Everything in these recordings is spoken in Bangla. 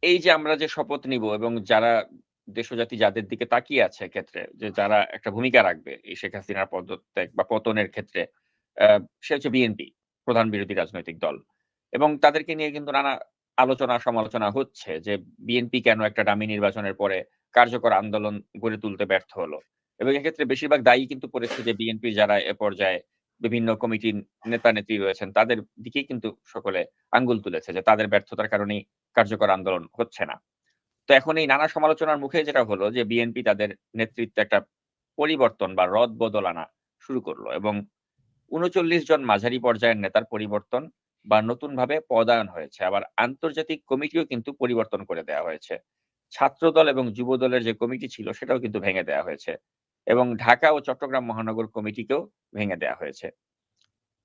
এই যে আমরা যে শপথ নিব এবং যারা দেশজাতি যাদের দিকে তাকিয়ে আছে এক্ষেত্রে যে যারা একটা ভূমিকা রাখবে এই শেখ হাসিনার পদত্যাগ বা পতনের ক্ষেত্রে, আ সে হচ্ছে বিএনপি, প্রধান বিরোধী রাজনৈতিক দল। এবং তাদেরকে নিয়ে কিন্তু নানা আলোচনা সমালোচনা হচ্ছে যে বিএনপি কেন একটা ডামি নির্বাচনের পরে কার্যকর আন্দোলন গড়ে তুলতে ব্যর্থ হলো। এবং এক্ষেত্রে বেশিরভাগ দায়ী কিন্তু করেছে যে বিএনপির যারা এ পর্যায়ে বিভিন্ন কমিটির নেতা-নেত্রী রয়েছেন তাদের দিকেই কিন্তু সকলে আঙ্গুল তুলেছে যে তাদের ব্যর্থতার কারণেই কার্যকর আন্দোলন হচ্ছে না। তো এখন এই নানা সমালোচনার মুখে যেটা হলো যে বিএনপি তাদের নেতৃত্বে একটা পরিবর্তন বা রদ-বদল আনা শুরু করল এবং ৩৯ জন মাঝারি পর্যায়ের নেতার পরিবর্তন বা নতুনভাবে পদায়ন হয়েছে। আবার আন্তর্জাতিক কমিটিও কিন্তু পরিবর্তন করে দেয়া হয়েছে। ছাত্রদল এবং যুবদলের যে কমিটি ছিল সেটাও কিন্তু ভেঙে দেয়া হয়েছে। এবং ঢাকা ও চট্টগ্রাম মহানগর কমিটিকেও ভেঙে দেয়া হয়েছে।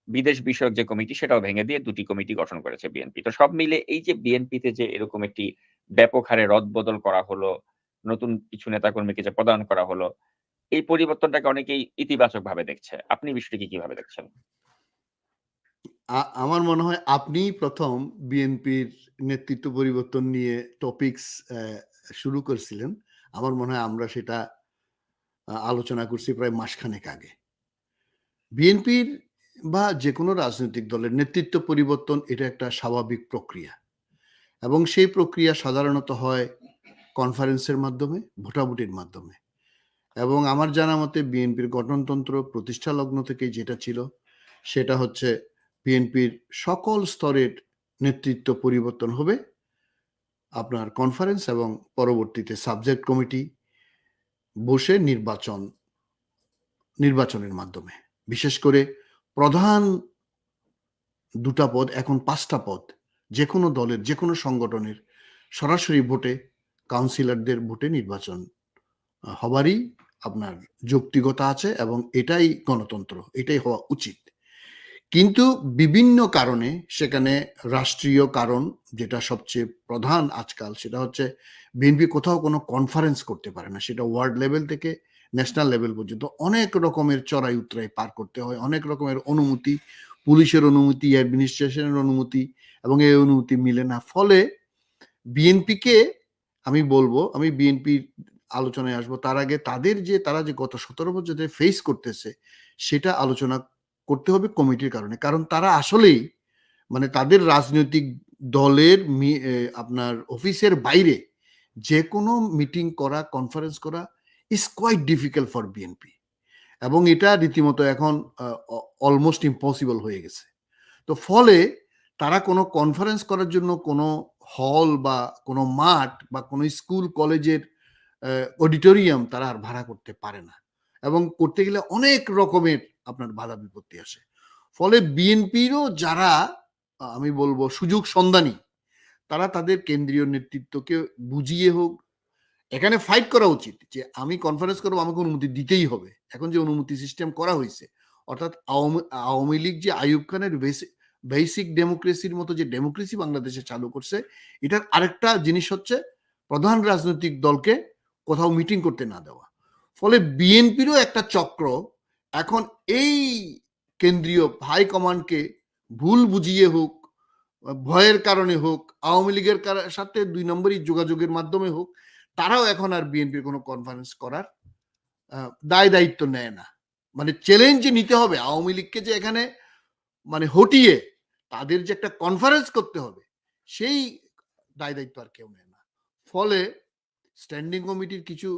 বিদেশ বিষয়ক যে কমিটি সেটাও ভেঙে দিয়ে ২ টি কমিটি গঠন করেছে বিএনপি। তো সব মিলে এই যে বিএনপিতে যে এরকম একটি ব্যাপক হারে রদবদল করা হলো, নতুন কিছু নেতাকর্মীকে যে পদায়ন করা হলো, এই পরিবর্তনটাকে অনেকেই ইতিবাচকভাবে দেখছে। আপনি বিষয়টিকে কিভাবে দেখছেন? আমার মনে হয় আপনিই ১ম বিএনপির নেতৃত্ব পরিবর্তন নিয়ে টপিকস শুরু করছিলেন। আমার মনে হয় আমরা সেটা আলোচনা করছি প্রায় মাসখানেক আগে। বিএনপির বা যেকোনো রাজনৈতিক দলের নেতৃত্ব পরিবর্তন এটা একটা স্বাভাবিক প্রক্রিয়া এবং সেই প্রক্রিয়া সাধারণত হয় কনফারেন্সের মাধ্যমে, ভোটাভুটির মাধ্যমে এবং আমার জানা মতে বিএনপির গঠনতন্ত্র প্রতিষ্ঠা লগ্ন থেকেই যেটা ছিল সেটা হচ্ছে বিএনপির সকল স্তরের নেতৃত্ব পরিবর্তন হবে আপনার কনফারেন্স এবং পরবর্তীতে সাবজেক্ট কমিটি বসে নির্বাচনের মাধ্যমে। বিশেষ করে প্রধান ২ টা পদ, এখন ৫ টা পদ যেকোনো দলের, যেকোনো সংগঠনের সরাসরি ভোটে কাউন্সিলরদের ভোটে নির্বাচন হবারই আপনার যৌক্তিকতা আছে এবং এটাই গণতন্ত্র, এটাই হওয়া উচিত। কিন্তু বিভিন্ন কারণে সেখানে রাষ্ট্রীয় কারণ যেটা সবচেয়ে প্রধান আজকাল সেটা হচ্ছে বিএনপি কোথাও কোনো কনফারেন্স করতে পারে না। সেটা ওয়ার্ড লেভেল থেকে ন্যাশনাল লেভেল পর্যন্ত অনেক রকমের চড়াই-উতরাই পার করতে হয়। অনেক রকমের অনুমতি, পুলিশের অনুমতি, অ্যাডমিনিস্ট্রেশনের অনুমতি এবং এই অনুমতি মিলে না। ফলে বিএনপিকে আমি বলবো, আমি বিএনপির আলোচনায় আসবো। তার আগে তারা যে গত ১৭ বছর ধরে ফেস করতেছে সেটা আলোচনা করতে হবে কমিটির কারণে। কারণ তারা আসলেই মানে তাদের রাজনৈতিক দলের আপনার অফিসের বাইরে যেকোনো মিটিং করা, কনফারেন্স করা ইস কোয়াইট ডিফিকাল্ট ফর বিএনপি এবং এটা রীতিমতো এখন আ অ অলমোস্ট ইম্পসিবল হয়ে গেছে। তো ফলে তারা কোনো কনফারেন্স করার জন্য কোনো হল বা কোনো মাঠ বা কোনো স্কুল কলেজের অডিটোরিয়াম তারা আর ভাড়া করতে পারে না এবং করতে গেলে অনেক রকমের আপনার বাধা বিপত্তি আসে। ফলে বিএনপিরও যারা আমি বলবো সুযোগ সন্ধানী তারা তাদের কেন্দ্রীয় নেতৃত্বকে বুঝিয়ে হোক এখানে ফাইট করা উচিত যে আমি কনফারেন্স করবো আমাকে অনুমতি দিতেই হবে। এখন যে অনুমতি সিস্টেম করা হয়েছে অর্থাৎ আওয়ামী লীগ যে আইয়ুব খানের বেসিক ডেমোক্রেসির মতো যে ডেমোক্রেসি বাংলাদেশে চালু করছে এটার আরেকটা জিনিস হচ্ছে প্রধান রাজনৈতিক দলকে কোথাও মিটিং করতে না দেওয়া। ফলে বিএনপিরও একটা চক্র এখন এই কেন্দ্রীয় হাইকমান্ডকে ভুল বুঝিয়ে হোক, ভয়ের কারণে হোক, আওয়ামী লীগের সাথে ২ নম্বরই যোগাযোগের মাধ্যমে হোক, তারাও এখন আর বিএনপির কোনো কনফারেন্স করার দায় দায়িত্ব নেয় না। মানে চ্যালেঞ্জ নিতে হবে আওয়ামী লীগকে যে এখানে মানে হটিয়ে তাদের যে একটা কনফারেন্স করতে হবে সেই দায় দায়িত্ব আর কেউ নেয় না। ফলে স্ট্যান্ডিং কমিটির কিছু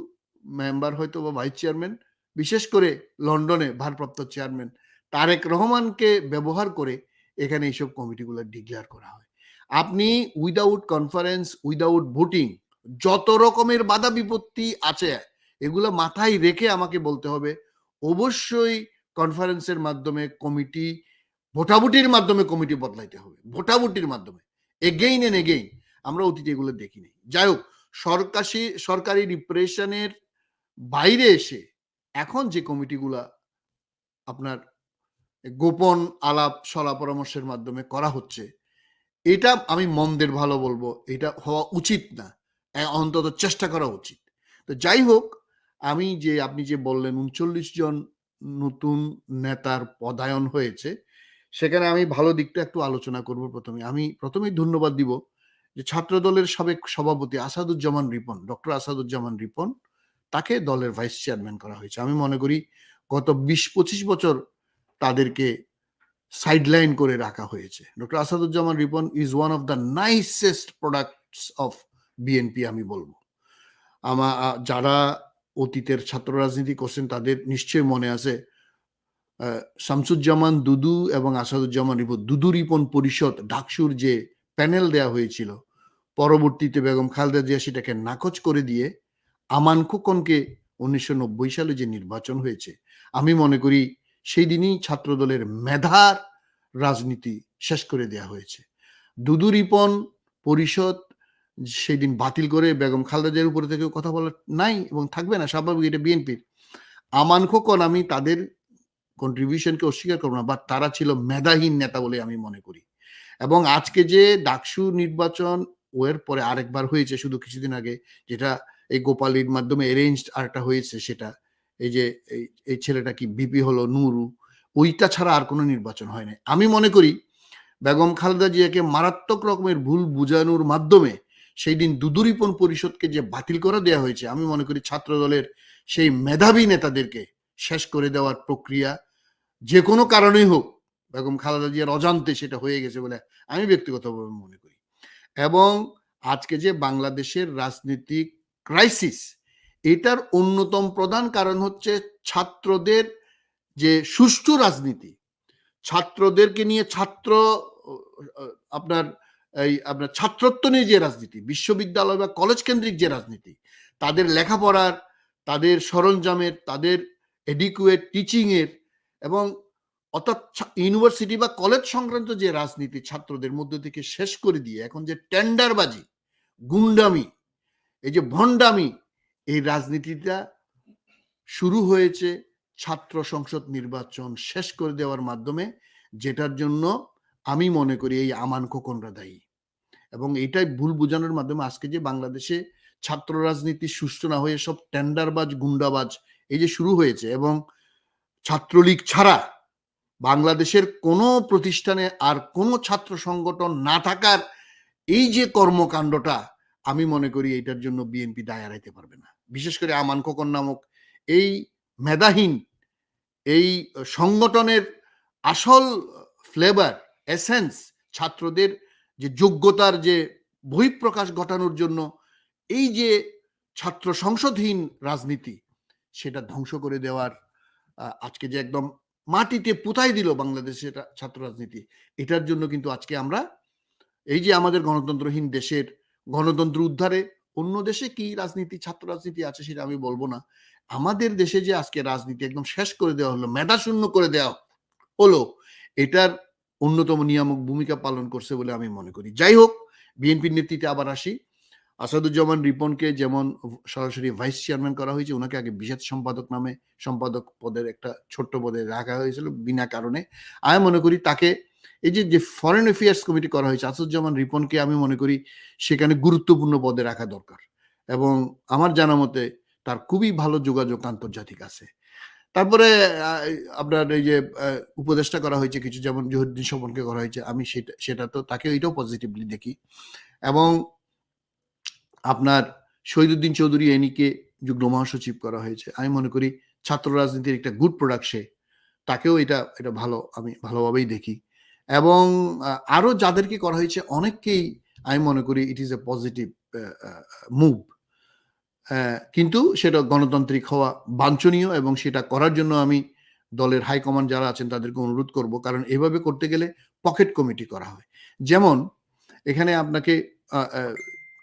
মেম্বার হয়তো বা ভাইস চেয়ারম্যান বিশেষ করে লন্ডনে ভারপ্রাপ্ত চেয়ারম্যান তারেক রহমানকে ব্যবহার করে এখানে এইসব কমিটিগুলো ডিক্লেয়ার করা হয়। আপনি উইদাউট কনফারেন্স উইদাউট ভোটিং যত রকমের বাধা বিপত্তি আছে এগুলো মাথায় রেখে আমাকে বলতে হবে অবশ্যই কনফারেন্সের মাধ্যমে কমিটি ভোটাভুটির মাধ্যমে কমিটি বদলাইতে হবে ভোটাভুটির মাধ্যমে এগেইন এন্ড এগেইন আমরা অতীতে এগুলো দেখিনি। যাই হোক সরকারি রিপ্রেশনের বাইরে এসে এখন যে কমিটিগুলা আপনার গোপন আলাপ সলা পরামর্শের মাধ্যমে করা হচ্ছে এটা আমি মন্দের ভালো বলবো এটা হওয়া উচিত না অন্তত চেষ্টা করা উচিত। তো যাই হোক আপনি যে বললেন ৩৯ জন নতুন নেতার পদায়ন হয়েছে সেখানে আমি ভালো দিকটা একটু আলোচনা করব। আমি প্রথমেই ধন্যবাদ দিব যে ছাত্রদলের সাবেক সভাপতি আসাদুজ্জামান রিপন, ডক্টর আসাদুজ্জামান রিপন, তাকে দলের ভাইস চেয়ারম্যান করা হয়েছে। আমি মনে করি গত 20-25 বছর তাদেরকে সাইডলাইন করে রাখা হয়েছে। Doctor Asaduzzaman Ripon is one of the nicest products of BNP আমি বলবো। যারা অতীতের ছাত্র রাজনীতি করছেন তাদের নিশ্চয়ই মনে আছে শামসুজ্জামান দুদু এবং আসাদুজ্জামান রিপন, দুদু রিপন পরিষদ ডাকসুর যে প্যানেল দেয়া হয়েছিল, পরবর্তীতে বেগম খালেদা জিয়া সেটাকে নাকচ করে দিয়ে আমান খোকনকে 1990 সালে যে নির্বাচন হয়েছে, আমি মনে করি সেই দিনই ছাত্রদলের মেধার রাজনীতি শেষ করে দেয়া হয়েছে। দুদু রিপন পরিষদ সেই দিন বাতিল করে বেগম খালেদা জিয়ার উপরে থেকে কথা বলা নাই এবং থাকবে না, স্বাভাবিক, এটা বিএনপির। আমান খোকন আমি তাদের কন্ট্রিবিউশনকে অস্বীকার করবো না, বাট তারা ছিল মেধাহীন নেতা বলে আমি মনে করি। এবং আজকে যে ডাকসু নির্বাচন ওর পরে আরেকবার হয়েছে শুধু কিছুদিন আগে, যেটা এই গোপালীর মাধ্যমে অ্যারেঞ্জড আরেকটা হয়েছে, সেটা এই যে এই ছেলেটা কি বিপি হলো নুরু, ওইটা ছাড়া আর কোনো নির্বাচন হয় না। আমি মনে করি বেগম খালেদা জিয়াকে মারাত্মক রকমের ভুল বুঝানোর মাধ্যমে সেই দিন দুদু রিপন পরিষদকে যে বাতিল করে দেওয়া হয়েছে, আমি মনে করি ছাত্র দলের সেই মেধাবী নেতাদেরকে শেষ করে দেওয়ার প্রক্রিয়া যে কোনো কারণেই হোক বেগম খালেদা জিয়ার অজান্তে সেটা হয়ে গেছে বলে আমি ব্যক্তিগতভাবে মনে করি। এবং আজকে যে বাংলাদেশের রাজনৈতিক ক্রাইসিস, এটার অন্যতম প্রধান কারণ হচ্ছে ছাত্রদের যে সুষ্ঠু রাজনীতি, ছাত্রদেরকে নিয়ে আপনার ছাত্রত্ব নিয়ে যে রাজনীতি, বিশ্ববিদ্যালয় বা কলেজ কেন্দ্রিক যে রাজনীতি, তাদের লেখাপড়ার, তাদের সরঞ্জামের, তাদের এডিকুয়েট টিচিং এর, এবং অর্থাৎ ইউনিভার্সিটি বা কলেজ সংক্রান্ত যে রাজনীতি ছাত্রদের মধ্যে থেকে শেষ করে দিয়ে এখন যে টেন্ডারবাজি, গুন্ডামি, এই যে ভণ্ডামি, এই রাজনীতিটা শুরু হয়েছে ছাত্র সংসদ নির্বাচন শেষ করে দেওয়ার মাধ্যমে, যেটার জন্য আমি মনে করি এই আমান খোকনরা দায়ী। এবং এটাই ভুল বোঝানোর মাধ্যমে আজকে যে বাংলাদেশে ছাত্র রাজনীতি সুষ্ঠু না হয়ে সব টেন্ডারবাজ, গুন্ডাবাজ এই যে শুরু হয়েছে, এবং ছাত্রলীগ ছাড়া বাংলাদেশের কোনো প্রতিষ্ঠানে আর কোনো ছাত্র সংগঠন না থাকার এই যে কর্মকাণ্ডটা, আমি মনে করি এটার জন্য বিএনপি দায় এড়াইতে পারবে না। বিশেষ করে আমান খোকন নামক এই মেধাহীন এই সংগঠনের আসল ফ্লেভার, এসেন্স, ছাত্রদের যে যোগ্যতার যে বহিঃপ্রকাশ ঘটানোর জন্য এই যে ছাত্র সংসদহীন রাজনীতি, সেটা ধ্বংস করে দেওয়ার আজকে যে একদম মাটিতে পুঁতাই দিল বাংলাদেশের ছাত্র রাজনীতি, এটার জন্য কিন্তু আজকে আমরা এই যে আমাদের গণতন্ত্রহীন দেশের গণতন্ত্র উদ্ধারে, অন্য দেশে কি রাজনীতি, ছাত্র রাজনীতি আছে সেটা আমি বলবো না, আমাদের দেশে যে আজকে রাজনীতি একদম শেষ করে দেওয়া হলো, মেধা শূন্য করে দেওয়া হলো, এটার অন্যতম নিয়ামক ভূমিকা পালন করছে বলে আমি মনে করি। যাই হোক, বিএনপির নেতৃত্বে আবার আসি। আসাদুজ্জামান রিপনকে যেমন সরাসরি ভাইস চেয়ারম্যান করা হয়েছে, ওনাকে আগে বিশেষ সম্পাদক নামে সম্পাদক পদের একটা ছোট্ট পদে রাখা হয়েছিল বিনা কারণে। আমি মনে করি তাকে এই যে ফরেন অ্যাফেয়ার্স কমিটি করা হয়েছে, আসাদুজ্জামান রিপনকে আমি মনে করি সেখানে গুরুত্বপূর্ণ পদে রাখা দরকার, এবং আমার জানা মতে তার খুবই ভালো যোগাযোগ আন্তর্জাতিক আছে। তারপরে আপনার এই যে উপদেষ্টা করা হয়েছে কিছু, যেমন জহিরুদ্দিন স্বপনকে করা হয়েছে, আমি সেটা তো তাকে এটাও পজিটিভলি দেখি। এবং আপনার শহীদুদ্দিন চৌধুরী এনিকে যুগ্ম মহাসচিব করা হয়েছে, আমি মনে করি ছাত্র রাজনীতির একটা গুড প্রোডাক্ট সে, তাকেও এটা ভালো, আমি ভালোভাবেই দেখি। এবং আরো যাদেরকে করা হয়েছে অনেককেই আমি মনে করি it is a positive move, কিন্তু সেটা গণতান্ত্রিক হওয়া বাঞ্ছনীয়, এবং সেটা করার জন্য আমি দলের হাইকমান্ড যারা আছেন তাদেরকে অনুরোধ করব, কারণ এভাবে করতে গেলে পকেট কমিটি করা হয়। যেমন এখানে আপনাকে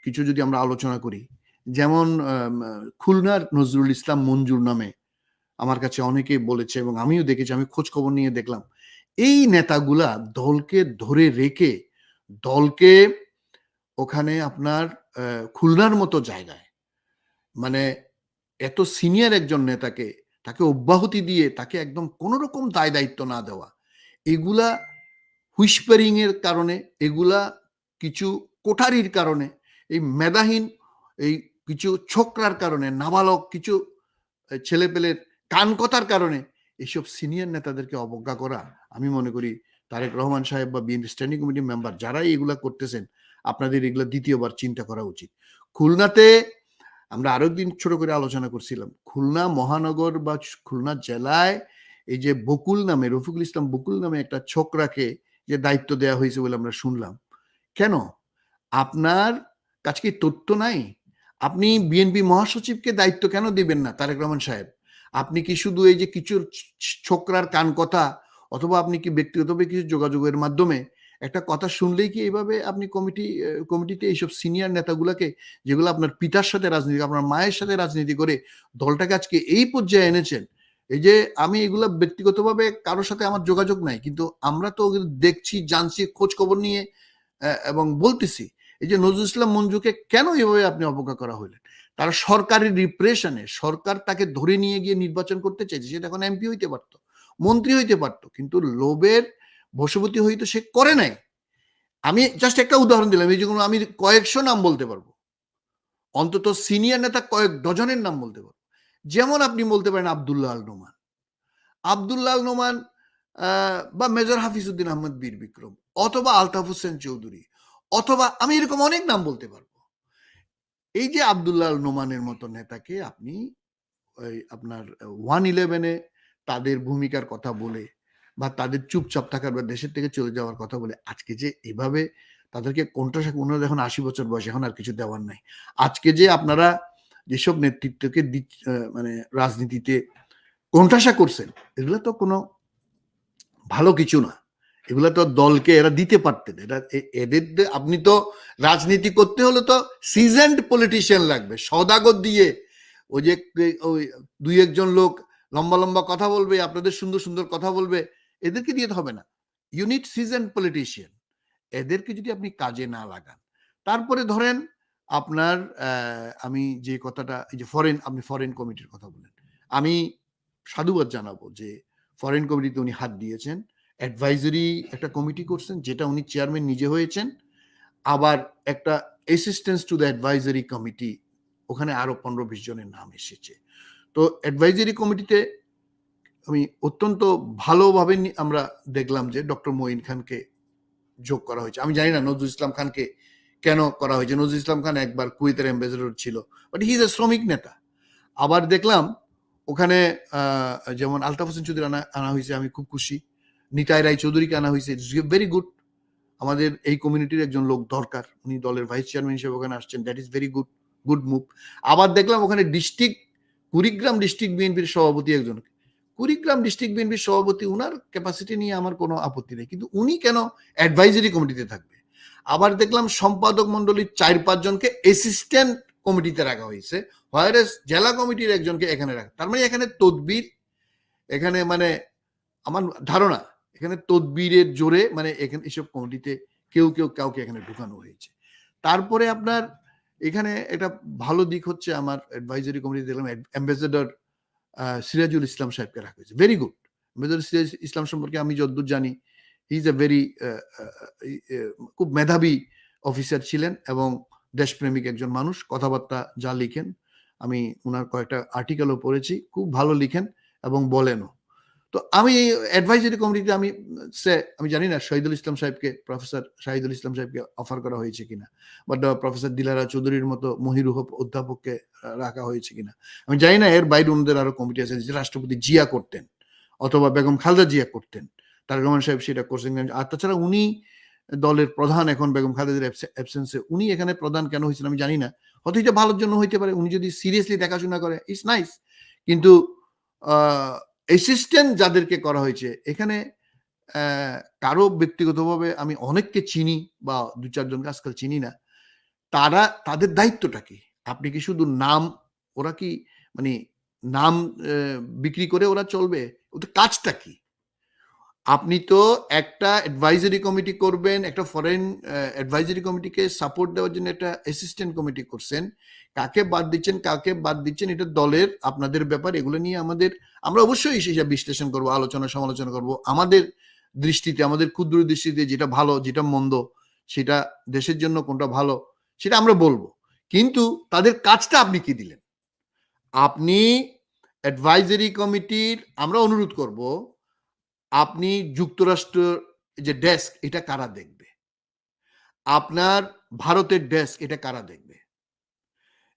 কিছু যদি আমরা আলোচনা করি, যেমন খুলনার নজরুল ইসলাম মঞ্জুর নামে আমার কাছে অনেকেই বলেছে, এবং আমিও দেখেছি, আমি খোঁজ খবর নিয়ে দেখলাম, এই নেতাগুলা দলকে ধরে রেখে দলকে ওখানে আপনার খুলনার মতো জায়গায়, মানে এত সিনিয়র একজন নেতাকে তাকে অব্যাহতি দিয়ে তাকে একদম কোনো রকম দায় দায়িত্ব না দেওয়া, এগুলা হুইসপারিং এর কারণে, এগুলা কিছু কোঠারির কারণে, এই মেধাহীন এই কিছু ছোকরার কারণে, নাবালক কিছু ছেলেপেলের কান কথার কারণে এইসব সিনিয়র নেতাদেরকে অবজ্ঞা করা, আমি মনে করি তারেক রহমান সাহেব বা বিএনপি স্ট্যান্ডিং কমিটির মেম্বার যারাই এগুলা করতেছেন, আপনাদের এগুলো দ্বিতীয়বার চিন্তা করা উচিত। খুলনাতে আমরা আরো একদিন ছোট করে আলোচনা করছিলাম, খুলনা মহানগর বা খুলনা জেলায় এই যে বকুল নামে, রফিকুল ইসলাম বকুল নামে একটা ছোকরাকে যে দায়িত্ব দেওয়া হয়েছে বলে আমরা শুনলাম। কেন? আপনার কাছে কি তথ্য নাই? আপনি বিএনপি মহাসচিবকে দায়িত্ব কেন দিবেন না তারেক রহমান সাহেব? আপনি কি শুধু এই যে কিছু ছোকরার কান কথা, অথবা আপনি কি ব্যক্তিগতভাবে কিছু যোগাযোগের মাধ্যমে একটা কথা শুনলেই কি এইভাবে আপনি কমিটিতে এইসব সিনিয়র নেতাগুলাকে, যেগুলো আপনার পিতার সাথে রাজনীতি, আপনার মায়ের সাথে রাজনীতি করে দলটাকে আজকে এই পর্যায়ে এনেছেন? এই যে আমি এগুলা ব্যক্তিগতভাবে কারোর সাথে আমার যোগাযোগ নাই, কিন্তু আমরা তো দেখছি, জানছি, খোঁজ খবর নিয়ে এবং বলতেছি। এই যে নজরুল ইসলাম মঞ্জুকে কেন এভাবে আপনি অবজ্ঞা করা হইলেন? তারা সরকারি রিপ্রেশনে, সরকার তাকে ধরে নিয়ে গিয়ে নির্বাচন করতে চাইছে, সেটা এখন এমপি হইতে পারত, মন্ত্রী হইতে পারত, কিন্তু লোভের বশবর্তী হইতে সে করে নাই। আমি জাস্ট একটা উদাহরণ দিলাম, এই যেগুলো আমি কয়েকশো নাম বলতে পারবো, অন্তত সিনিয়র নেতা কয়েক ডজনের নাম বলতে পারবো। যেমন আপনি বলতে পারেন আব্দুল্লাহ আল নোমান, আব্দুল্লাহ আল নোমান বা মেজর হাফিজউদ্দিন আহমদ বীর বিক্রম, অথবা আলতাফ হোসেন চৌধুরী, অথবা আমি এরকম অনেক নাম বলতে পারবো। এই যে আব্দুল্লাহ আল নোমানের মতো নেতাকে আপনি আপনার 111-এ তাদের ভূমিকার কথা বলে, বা তাদের চুপচাপ থাকার বা দেশের থেকে চলে যাওয়ার কথা বলে, আজকে যে এভাবে তাদেরকে কোণঠাসা, ওনারা এখন 80 বছর বয়স, এখন আর কিছু দেওয়ার নাই। আজকে যে আপনারা যেসব নেতৃত্বকে মানে রাজনীতিতে কোণঠাসা করছেন, এগুলো তো কোনো ভালো কিছু না। এগুলো তো দলকে এরা দিতে পারতেন। এরা এদের আপনি তো রাজনীতি করতে হলে তো সিজেন্ড পলিটিশিয়ান লাগবে, সওদাগর দিয়ে। ওই যে ওই দুই একজন লোক লম্বা লম্বা কথা বলবে, আপনাদের সুন্দর সুন্দর কথা বলবে, এদেরকে দিয়ে হবে না। Unit seasoned politician. এদেরকে যদি আপনি কাজে না লাগান, তারপরে ধরেন আপনার আমি যে কথাটা, এই যে আপনি ফরেন কমিটির কথা বলেন, আমি সাধুবাদ জানাবো যে ফরেন কমিটিতে উনি হাত দিয়েছেন, অ্যাডভাইজারি একটা কমিটি করছেন, যেটা উনি চেয়ারম্যান নিজে হয়েছেন, আবার একটা assistance to the advisory committee, ওখানে আরো 15-20 জনের নাম এসেছে। তো অ্যাডভাইজারি কমিটিতে আমি অত্যন্ত ভালোভাবে আমরা দেখলাম যে ডক্টর মঈন খানকে যোগ করা হয়েছে। আমি জানি না নজরুল ইসলাম খানকে কেন করা হয়েছে। নজরুল ইসলাম খান একবার কুয়েতের অ্যাম্বাসেডর ছিল, বাট হি ইজ এ শ্রমিক নেতা। আবার দেখলাম ওখানে যেমন আলতাফ হোসেন চৌধুরী আনা হয়েছে, আমি খুব খুশি। নিতাই রায় চৌধুরীকে আনা হয়েছে, ভেরি গুড। আমাদের এই কমিউনিটির একজন লোক দরকার, উনি দলের ভাইস চেয়ারম্যান হিসেবে ওখানে আসছেন, that is very good move. আবার দেখলাম ওখানে কুড়িগ্রাম ডিস্ট্রিক্ট বিএনপির সভাপতি একজন, কুড়িগ্রাম ডিস্ট্রিক্ট বিএনপির সভাপতি, উনার ক্যাপাসিটি নিয়ে আমার কোনো আপত্তি নেই, কিন্তু উনি কেন অ্যাডভাইজারি কমিটিতে থাকবে? আবার দেখলাম সম্পাদক মন্ডলীর 4-5 জনকে অ্যাসিস্ট্যান্ট কমিটিতে রাখা হয়েছে, হোয়ারেস জেলা কমিটির একজনকে এখানে রাখা। তার মানে এখানে তদবির, এখানে মানে আমার ধারণা এখানে তদবিরের জোরে মানে এখানে এসব কমিটিতে কাউকে এখানে ঢুকানো হয়েছে। তারপরে আপনার এখানে একটা ভালো দিক হচ্ছে, আমার অ্যাডভাইজারি কমিটি দেখলাম অ্যাম্বাসেডর সিরাজুল ইসলাম সাহেবকে রাখা হয়েছে, ভেরি গুড। অ্যাম্বাসেডর সিরাজ ইসলাম সম্পর্কে আমি যতদূর জানি, হি ইজ এ ভেরি খুব মেধাবী অফিসার ছিলেন এবং দেশপ্রেমিক একজন মানুষ, কথাবার্তা যা লিখেন, আমি ওনার কয়েকটা আর্টিকেলও পড়েছি, খুব ভালো লিখেন এবং বলেনও। তো আমি এই অ্যাডভাইজারি কমিটিতে আমি জানি না শহীদুল ইসলাম সাহেবকে, প্রফেসর শহীদুল ইসলাম সাহেবকে অফার করা হয়েছে কিনা, বা প্রফেসর দিলারা চৌধুরীর মতো মহিরুহ অধ্যাপককে রাখা হয়েছে কিনা আমি জানি না। এর বাইরে অন্যদের আরো কমিটি আছে, যে রাষ্ট্রপতি জিয়া করতেন অথবা বেগম খালেদা জিয়া করতেন, তারেক রহমান সাহেব সেটা করছেন। আর তাছাড়া উনি দলের প্রধান, এখন বেগম খালেদার অ্যাবসেন্সে উনি এখানে প্রধান কেন হয়েছেন আমি জানি না। হয়তো এটা ভালোর জন্য হইতে পারে, উনি যদি সিরিয়াসলি দেখাশোনা করে ইটস নাইস। কিন্তু অ্যাসিস্ট্যান্ট যাদেরকে করা হয়েছে এখানে, কারো ব্যক্তিগতভাবে আমি অনেককে চিনি বা 2-4 জনকে আজকাল চিনি না, তাদের দায়িত্বটা কি? আপনি কি শুধু নাম, ওরা কি মানে নাম বিক্রি করে ওরা চলবে? ওদের কাজটা কি? আপনি তো একটা অ্যাডভাইজারি কমিটি করবেন, একটা ফরেন অ্যাডভাইজারি কমিটিকে সাপোর্ট দেওয়ার জন্য একটা অ্যাসিস্ট্যান্ট কমিটি করছেন, কাকে বাদ দিচ্ছেন এটা দলের আপনাদের ব্যাপার। এগুলো নিয়ে আমরা অবশ্যই সেসব বিশ্লেষণ করব, আলোচনা সমালোচনা করব, আমাদের দৃষ্টিতে, আমাদের ক্ষুদ্র দৃষ্টিতে যেটা ভালো যেটা মন্দ, সেটা দেশের জন্য কোনটা ভালো সেটা আমরা বলবো। কিন্তু তাদের কাজটা আপনি কি দিলেন? আপনি অ্যাডভাইজারি কমিটির, আমরা অনুরোধ করব, আপনি যুক্তরাষ্ট্র যে ডেস্ক, এটা কারা দেখবে? আপনার ভারতের ডেস্ক এটা কারা দেখবে?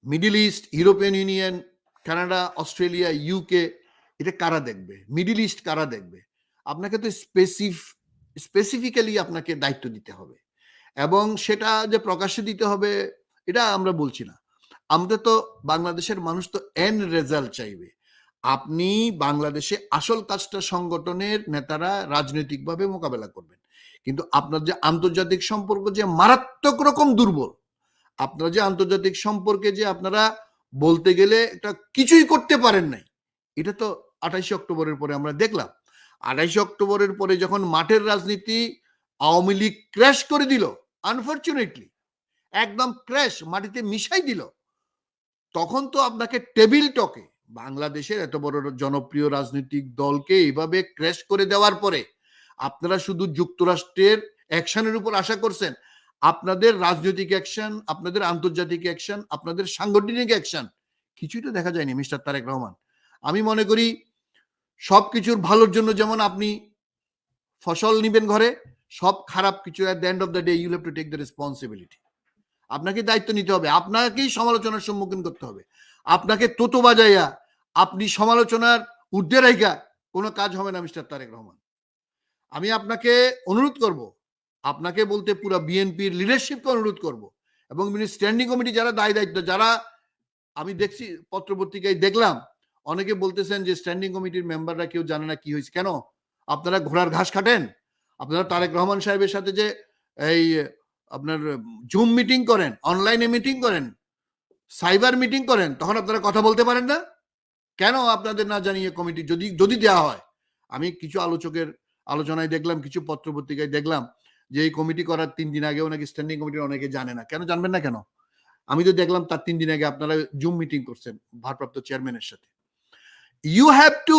Middle east, European union, Canada, Australia, UK এটা কারা দেখবে? মিডল ইস্ট কারা দেখবে? আপনাকে তো স্পেসিফিক্যালি আপনাকে দায়িত্ব দিতে হবে, এবং সেটা যে প্রকাশ্যে দিতে হবে এটা আমরা বলছি না। আমরা তো বাংলাদেশের মানুষ তো এন্ড রেজাল্ট চাইবে। আপনি বাংলাদেশে আসল কাজটা সংগঠনের নেতারা রাজনৈতিকভাবে মোকাবেলা করবেন, কিন্তু আপনার যে আন্তর্জাতিক সম্পর্ক যে মারাত্মক রকম দুর্বল, আপনারা যে আন্তর্জাতিক সম্পর্কে যে আপনারা বলতে গেলে এটা কিছুই করতে পারেন নাই, এটা তো 28 অক্টোবরের পরে আমরা দেখলাম। 28 অক্টোবরের পরে যখন মাঠের রাজনীতি আওয়ামী লীগ ক্র্যাশ করে দিল, আনফরচুনেটলি একদম ক্র্যাশ, মাটিতে মিশাই দিল, তখন তো আপনাকে টেবিল টকে বাংলাদেশের এত বড় জনপ্রিয় রাজনৈতিক দলকে এইভাবে ক্র্যাশ করে দেওয়ার পরে আপনারা শুধু যুক্তরাষ্ট্রের অ্যাকশনের উপর আশা করছেন। আপনাদের রাজনৈতিক অ্যাকশন, আপনাদের আন্তর্জাতিক অ্যাকশন, আপনাদের সাংগঠনিক অ্যাকশন কিছুই তো দেখা যায়নি মিস্টার তারেক রহমান। আমি মনে করি সবকিছুর ভালোর জন্য যেমন আপনি ফসল নিবেন ঘরে, সব খারাপ কিছু at the end of the day you have to take the responsibility. আপনাকে দায়িত্ব নিতে হবে, আপনাকেই সমালোচনার সম্মুখীন করতে হবে। আপনাকে তোতো বাজাইয়া আপনি সমালোচনার ঊর্ধ্বে রাইখা কোনো কাজ হবে না মিস্টার তারেক রহমান। আমি আপনাকে অনুরোধ করব, আপনাকে বলতে পুরো বিএনপির লিডারশিপকে অনুরোধ করব, এবং স্ট্যান্ডিং কমিটি যারা দায় দায়িত্ব, যারা আমি দেখছি পত্রপত্রিকায় দেখলাম অনেকে বলতেছেন যে স্ট্যান্ডিং কমিটির মেম্বাররা কেউ জানে না কি হয়েছে। কেন? আপনারা ঘোড়ার ঘাস কাটেন? আপনারা তারেক রহমান সাহেবের সাথে যে এই আপনার জুম মিটিং করেন, অনলাইনে মিটিং করেন, সাইবার মিটিং করেন, তখন আপনারা কথা বলতে পারেন না কেন? আপনাদের না জানিয়ে কমিটি যদি দেওয়া হয়, আমি কিছু আলোচকের আলোচনায় দেখলাম, কিছু পত্রপত্রিকায় দেখলাম যে এই কমিটি করার 3 দিন আগেও নাকি স্ট্যান্ডিং কমিটির অনেকে জানে না। কেন জানবেন না কেন? আমি তো দেখলাম তার 3 দিন আগে আপনারা জুম মিটিং করছেন ভারপ্রাপ্ত চেয়ারম্যানের সাথে। You have to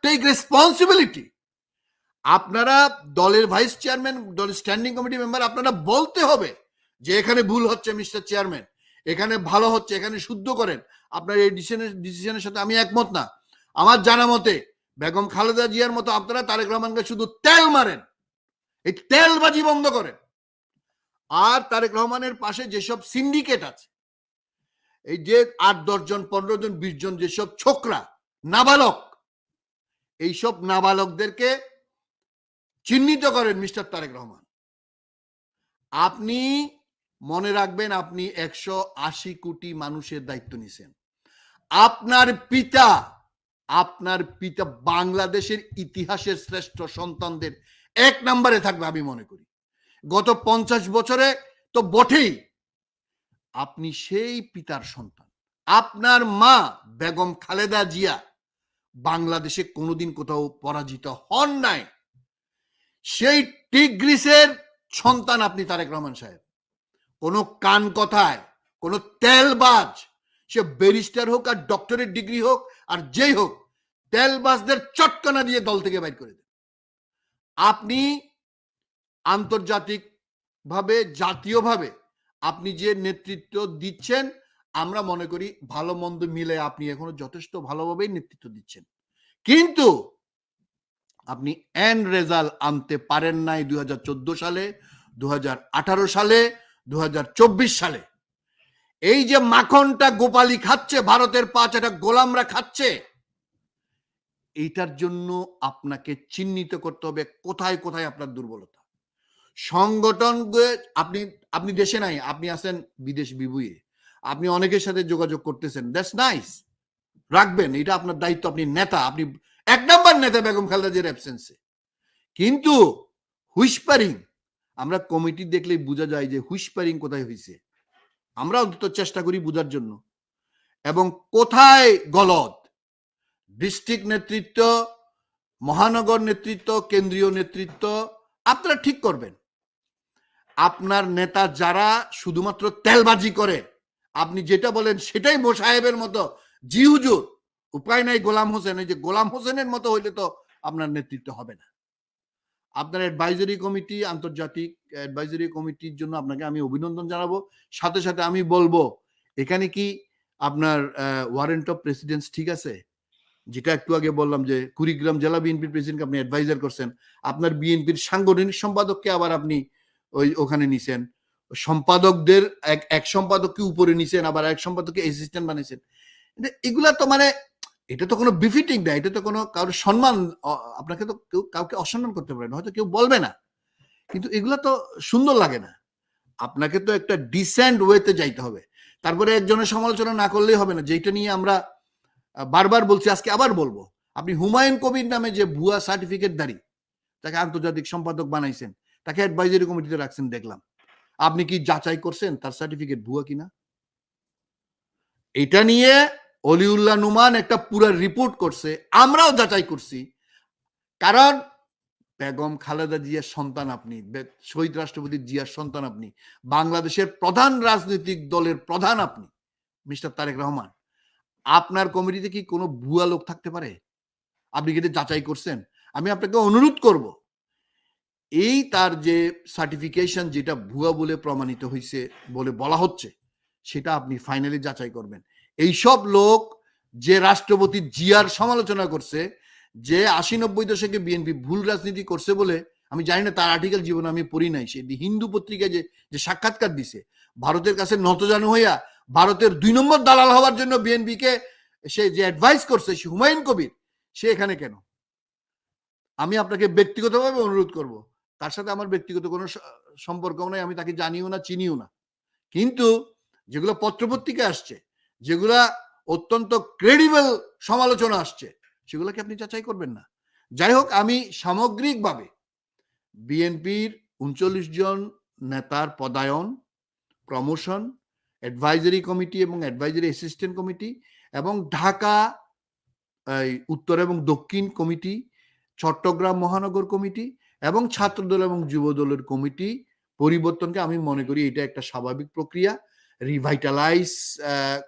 take responsibility. আপনারা দলের ভাইস চেয়ারম্যান, দলের স্ট্যান্ডিং কমিটি মেম্বার, আপনারা বলতে হবে যে এখানে ভুল হচ্ছে মিস্টার চেয়ারম্যান, এখানে ভালো হচ্ছে, এখানে শুদ্ধ করেন। আপনার এই ডিসিশনের সাথে আমি একমত না। আমার জানা মতে বেগম খালেদা জিয়ার মতো আপনারা তারেক রহমানকে শুধু তেল মারেন, এই তেলবাজি বন্ধ করেন। আর তারেক রহমানের পাশে যেসব সিন্ডিকেট আছে, এই যে 8-10 জন, 15 জন, 20 জন যেসব ছোকরা নাবালক, এইসব নাবালকদেরকে চিহ্নিত করেন মিস্টার তারেক রহমান। আপনি মনে রাখবেন, আপনি 180 কোটি মানুষের দায়িত্ব নিছেন। আপনার পিতা বাংলাদেশের ইতিহাসের শ্রেষ্ঠ সন্তানদের 1 নম্বরে থাকবে আমি মনে করি। গত 50 বছরে তো বটেই, আপনি সেই পিতার সন্তান। আপনার মা বেগম খালেদা জিয়া বাংলাদেশে কোনোদিন কোথাও পরাজিত হন নাই। সেই টিগ্রিসের সন্তান আপনি তারেক রহমান সাহেব। কোনো কান কথায়, কোনো তেলবাজ, সে ব্যারিস্টার হোক আর ডক্টরেট ডিগ্রি হোক আর যেই হোক, তেলবাজদের চটকানা দিয়ে দল থেকে বাইর করে দেন। আপনি আন্তর্জাতিক ভাবে, জাতীয়ভাবে আপনি যে নেতৃত্ব দিচ্ছেন, আমরা মনে করি ভালো মন্দ মিলে আপনি এখনো যথেষ্ট ভালোভাবেই নেতৃত্ব দিচ্ছেন, কিন্তু আপনি এন্ড রেজাল্ট আনতে পারেন নাই 2014 সালে, 2018 সালে, 2024 সালে। এই যে মাখনটা গোপালী খাচ্ছে, ভারতের 5টা গোলামরা খাচ্ছে, এইটার জন্য আপনাকে চিহ্নিত করতে হবে কোথায় কোথায় আপনার দুর্বলতা। সংগঠন আপনি দেশে নাই, আপনি আছেন বিদেশ বিভুঁইয়ে, আপনি অনেকের সাথে যোগাযোগ করতেছেন, দ্যাটস নাইস, রাখবেন, এটা আপনার দায়িত্ব। আপনি নেতা, আপনি 1 নম্বর নেতা বেগম খালেদা জিয়ার অ্যাবসেন্সে। কিন্তু হুইসপারিং, আমরা কমিটি দেখলেই বোঝা যায় যে হুইসপারিং কোথায় হয়েছে। আমরা অন্তত চেষ্টা করি বোঝার জন্য, এবং কোথায় গলদ। ডিস্ট্রিক্ট নেতৃত্ব, মহানগর নেতৃত্ব, কেন্দ্রীয় নেতৃত্ব আপনারা ঠিক করবেন। আপনার নেতা যারা শুধুমাত্র তেলবাজি করে, আপনি যেটা বলেন সেটাই মোসাহেবের মতো, জি হুজুর, উপায় নাই গোলাম হোসেন, এই যে গোলাম হোসেনের মতো হইলে তো আপনার নেতৃত্ব হবে না। আপনার অ্যাডভাইজারি কমিটি, আন্তর্জাতিক অ্যাডভাইজারি কমিটির জন্য আপনাকে আমি অভিনন্দন জানাবো। সাথে সাথে আমি বলবো, এখানে কি আপনার ওয়ারেন্ট অফ প্রেসিডেন্স ঠিক আছে? যেটা একটু আগে বললাম যে কুড়িগ্রাম জেলা বিএনপির প্রেসিডেন্টকে আপনি অ্যাডভাইজার করছেন, আপনার বিএনপির সাংগঠনিক সম্পাদককে আবার আপনি ওখানে নিছেন, সম্পাদকদের এক সম্পাদককে উপরে নিছেন, আবার এক সম্পাদককে অ্যাসিস্ট্যান্ট বানিয়েছেন। এগুলা তো মানে এটা তো কোনো বিফিটিং না, এটা তো কোনো কারোর সম্মান, আপনাকে তো কেউ কাউকে অসম্মান করতে পারে না, হয়তো কেউ বলবে না, কিন্তু এগুলা তো সুন্দর লাগে না। আপনাকে তো একটা ডিসেন্ট ওয়েতে যাইতে হবে। তারপরে একজনের সমালোচনা না করলেই হবে না, যেটা নিয়ে আমরা বারবার বলছি, আজকে আবার বলবো। আপনি হুমায়ুন কবির নামে যে ভুয়া সার্টিফিকেটধারী, তাকে আন্তর্জাতিক সম্পাদক বানাইছেন, তাকে অ্যাডভাইজারি কমিটিতে রাখছেন, দেখলাম। আপনি কি যাচাই করছেন তার সার্টিফিকেট ভুয়া কিনা? এটা নিয়ে অলিউল্লাহ নুমান একটা পুরো রিপোর্ট করছে, আমরাও যাচাই করছি। কারণ বেগম খালেদা জিয়ার সন্তান আপনি, শহীদ রাষ্ট্রপতি জিয়ার সন্তান আপনি, বাংলাদেশের প্রধান রাজনৈতিক দলের প্রধান আপনি, মিস্টার তারেক রহমান। আপনার কমিটিতে কি কোনো ভুয়া লোক থাকতে পারে? আপনি কি যাচাই করছেন? আমি আপনাকে অনুরোধ করব, এই তার যে সার্টিফিকেশন যেটা ভুয়া বলে প্রমাণিত হয়েছে বলে বলা হচ্ছে, সেটা আপনি ফাইনালি যাচাই করবেন। এইসব লোক যে রাষ্ট্রপতি জিয়ার সমালোচনা করছে, যে ৮০-৯০ দশকে বিএনপি ভুল রাজনীতি করছে বলে, আমি জানি না তার আর্টিকেল জীবনে আমি পড়ি নাই, সে হিন্দু পত্রিকায় যে সাক্ষাৎকার দিছে, ভারতের কাছে নতজানু হইয়া ভারতের ২ নম্বর দালাল হওয়ার জন্য বিএনপিকে সে যে অ্যাডভাইস করছে, সে হুমায়ুন কবির, সে এখানে কেন? আমি আপনাকে ব্যক্তিগতভাবে অনুরোধ করব, তার সাথে আমার ব্যক্তিগত কোনো সম্পর্ক নাই, আমি তাকে জানিও না, চিনিও না, কিন্তু যেগুলো পত্রপত্রিকায় আসছে, যেগুলা অত্যন্ত ক্রেডিবল সমালোচনা আসছে, সেগুলোকে আপনি যাচাই করবেন না। যাই হোক, আমি সামগ্রিকভাবে বিএনপির ৩৯ জন নেতার পদায়ন, প্রমোশন, অ্যাডভাইজারি কমিটি এবং অ্যাডভাইজারি অ্যাসিস্ট্যান্ট কমিটি, এবং ঢাকা উত্তর এবং দক্ষিণ কমিটি, চট্টগ্রাম মহানগর কমিটি এবং ছাত্রদল এবং যুবদলের কমিটি পরিবর্তনকে আমি মনে করি এটা একটা স্বাভাবিক প্রক্রিয়া, রিভাইটালাইজ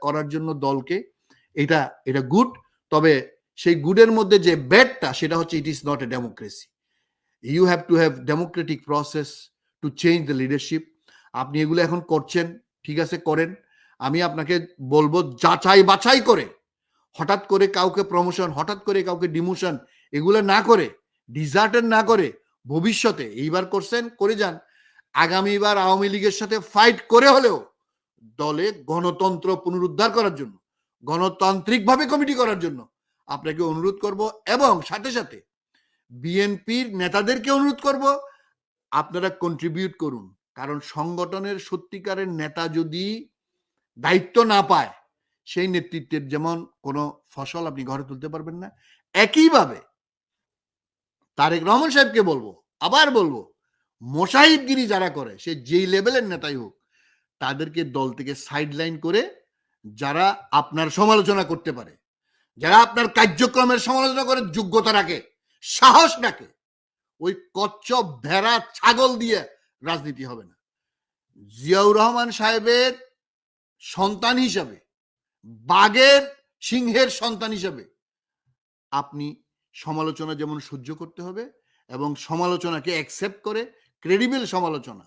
করার জন্য দলকে, এটা গুড। তবে সেই গুডের মধ্যে যে ব্যাডটা, সেটা হচ্ছে it is not a democracy. You have to have democratic process to change the leadership. আপনি এগুলো এখন করছেন, ঠিক আছে, করেন। আমি আপনাকে বলবো, যাচাই বাছাই করে, হঠাৎ করে কাউকে প্রমোশন, হঠাৎ করে কাউকে ডিমোশন, এগুলো না করে, ডিজার্টেড না করে, ভবিষ্যতে এইবার করছেন, করে যান, আগামীবার আওয়ামী লীগের সাথে ফাইট করে হলেও দলে গণতন্ত্র পুনরুদ্ধার করার জন্য, গণতান্ত্রিকভাবে কমিটি করার জন্য আপনাকে অনুরোধ করব, এবং সাথে সাথে বিএনপির নেতাদেরকে অনুরোধ করব, আপনারা কন্ট্রিবিউট করুন। কারণ সংগঠনের সত্যিকারের নেতা যদি দায়িত্ব না পায়, সেই নেতৃত্বের যেমন কোনো ফসল আপনি ঘরে তুলতে পারবেন না। একইভাবে তারেক রহমান সাহেবকে বলবো, আবার বলবো, মোসাহিবগিরি যারা করে, সে যেই লেভেলের নেতাই হোক, তাদেরকে দল থেকে সাইডলাইন করে, যারা আপনার সমালোচনা করতে পারে, যারা আপনার কার্যক্রমের সমালোচনা করে যোগ্যতা রাখে, সাহস রাখে, ওই কচ্ছপ, ভেড়া, ছাগল দিয়ে রাজনীতি হবে না। জিয়াউর রহমান সাহেবের সন্তান হিসাবে, বাঘের সিংহের সন্তান হিসাবে আপনি সমালোচনা যেমন সহ্য করতে হবে, এবং সমালোচনাকে অ্যাকসেপ্ট করে, ক্রেডিবল সমালোচনা,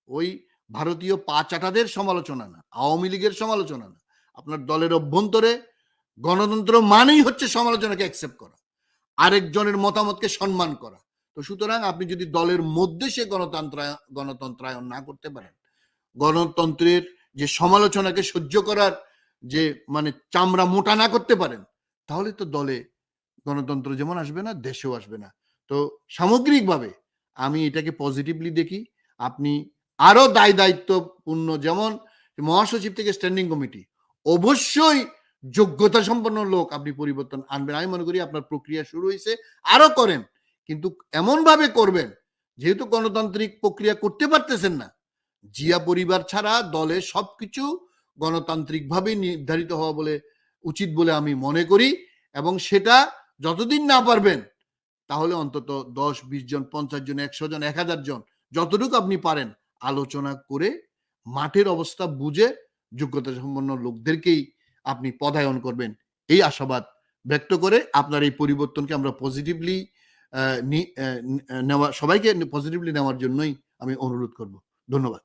ওই ভারতীয় পা চাটাদের সমালোচনা না, আওয়ামী লীগের সমালোচনা না, আপনার দলের অভ্যন্তরে গণতন্ত্র মানেই হচ্ছে সমালোচনাকে অ্যাকসেপ্ট করা, আরেকজনের মতামতকে সম্মান করা। তো সুতরাং আপনি যদি দলের মধ্যে সে গণতন্ত্রায়ন না করতে পারেন, গণতন্ত্রের যে সমালোচনাকে সহ্য করার যে মানে চামড়া মোটা না করতে পারেন, তাহলে তো দলে গণতন্ত্র যেমন আসবে না, দেশেও আসবে না। তো সামগ্রিকভাবে আমি এটাকে পজিটিভলি দেখি। আপনি আরো দায়িত্বপূর্ণ, যেমন মহাসচিব থেকে স্ট্যান্ডিং কমিটি, অবশ্যই যোগ্যতা সম্পন্ন লোক আপনি পরিবর্তন আনবেন। আমি মনে করি আপনার প্রক্রিয়া শুরু হয়েছে, আরো করেন, কিন্তু এমন ভাবে করবেন, যেহেতু গণতান্ত্রিক প্রক্রিয়া করতে পারতেছেন না, জিয়া পরিবার ছাড়া দলে সবকিছু গণতান্ত্রিক ভাবে নির্ধারিত হওয়া বলে উচিত বলে আমি মনে করি। এবং সেটা যতদিন না পারবেন, তাহলে অন্তত 10-20 জন, 50 জন, 100 জন, 1000 জন, যতটুকু আপনি পারেন আলোচনা করে, মাঠের অবস্থা বুঝে যোগ্যতা সম্পন্ন লোকদেরকেই আপনি পদায়ন করবেন, এই আশাবাদ ব্যক্ত করে আপনার এই পরিবর্তনকে আমরা পজিটিভলি সবাইকে পজিটিভলি নেওয়ার জন্যই আমি অনুরোধ করব। ধন্যবাদ।